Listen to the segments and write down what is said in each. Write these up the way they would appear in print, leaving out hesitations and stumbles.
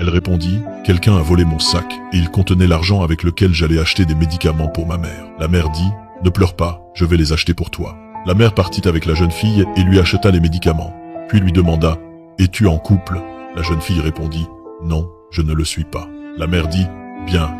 Elle répondit, « Quelqu'un a volé mon sac et il contenait l'argent avec lequel j'allais acheter des médicaments pour ma mère. » La mère dit, « Ne pleure pas, je vais les acheter pour toi. » La mère partit avec la jeune fille et lui acheta les médicaments, puis lui demanda, « Es-tu en couple ?» La jeune fille répondit, « Non, je ne le suis pas. » La mère dit, « Bien,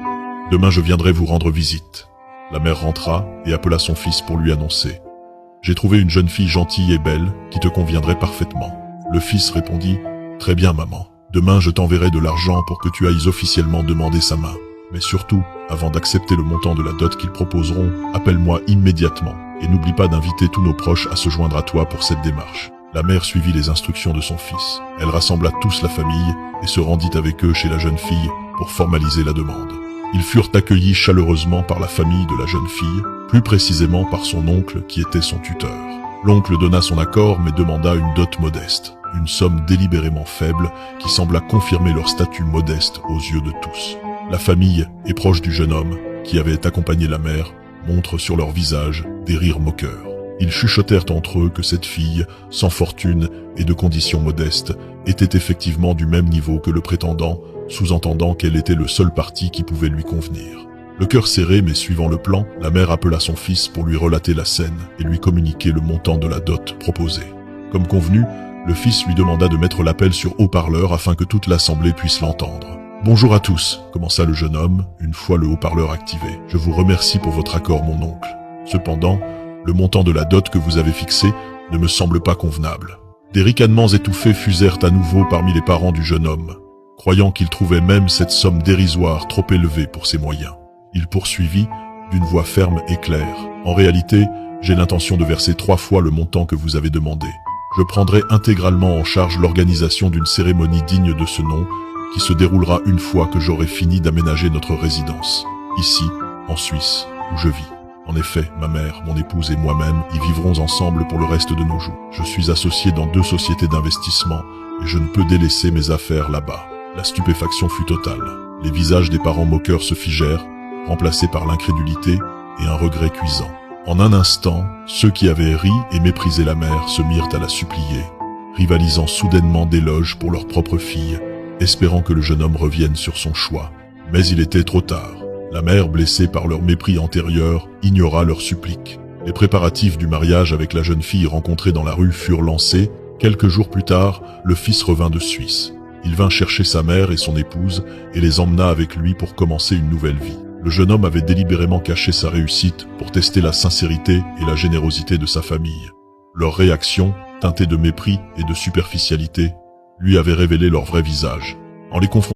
demain je viendrai vous rendre visite. » La mère rentra et appela son fils pour lui annoncer, « J'ai trouvé une jeune fille gentille et belle qui te conviendrait parfaitement. » Le fils répondit, « Très bien maman, demain je t'enverrai de l'argent pour que tu ailles officiellement demander sa main. Mais surtout, avant d'accepter le montant de la dot qu'ils proposeront, appelle-moi immédiatement et n'oublie pas d'inviter tous nos proches à se joindre à toi pour cette démarche. » La mère suivit les instructions de son fils. Elle rassembla tous la famille et se rendit avec eux chez la jeune fille pour formaliser la demande. Ils furent accueillis chaleureusement par la famille de la jeune fille, plus précisément par son oncle qui était son tuteur. L'oncle donna son accord mais demanda une dot modeste, une somme délibérément faible qui sembla confirmer leur statut modeste aux yeux de tous. La famille et proche du jeune homme, qui avait accompagné la mère, montrent sur leur visage des rires moqueurs. Ils chuchotèrent entre eux que cette fille, sans fortune et de conditions modestes, était effectivement du même niveau que le prétendant, sous-entendant qu'elle était le seul parti qui pouvait lui convenir. Le cœur serré mais suivant le plan, la mère appela son fils pour lui relater la scène et lui communiquer le montant de la dot proposée. Comme convenu, le fils lui demanda de mettre l'appel sur haut-parleur afin que toute l'assemblée puisse l'entendre. « Bonjour à tous, commença le jeune homme, une fois le haut-parleur activé. Je vous remercie pour votre accord, mon oncle. Cependant, le montant de la dot que vous avez fixé ne me semble pas convenable. » Des ricanements étouffés fusèrent à nouveau parmi les parents du jeune homme, croyant qu'il trouvait même cette somme dérisoire trop élevée pour ses moyens. Il poursuivit d'une voix ferme et claire. « En réalité, j'ai l'intention de verser 3 fois le montant que vous avez demandé. Je prendrai intégralement en charge l'organisation d'une cérémonie digne de ce nom qui se déroulera une fois que j'aurai fini d'aménager notre résidence, ici, en Suisse, où je vis. En effet, ma mère, mon épouse et moi-même y vivrons ensemble pour le reste de nos jours. Je suis associé dans 2 sociétés d'investissement et je ne peux délaisser mes affaires là-bas. » La stupéfaction fut totale. Les visages des parents moqueurs se figèrent, remplacés par l'incrédulité et un regret cuisant. En un instant, ceux qui avaient ri et méprisé la mère se mirent à la supplier, rivalisant soudainement d'éloges pour leur propre fille, espérant que le jeune homme revienne sur son choix. Mais il était trop tard. La mère, blessée par leur mépris antérieur, ignora leurs suppliques. Les préparatifs du mariage avec la jeune fille rencontrée dans la rue furent lancés. Quelques jours plus tard, le fils revint de Suisse. Il vint chercher sa mère et son épouse et les emmena avec lui pour commencer une nouvelle vie. Le jeune homme avait délibérément caché sa réussite pour tester la sincérité et la générosité de sa famille. Leur réaction, teintée de mépris et de superficialité, lui avait révélé leur vrai visage. En les confrontant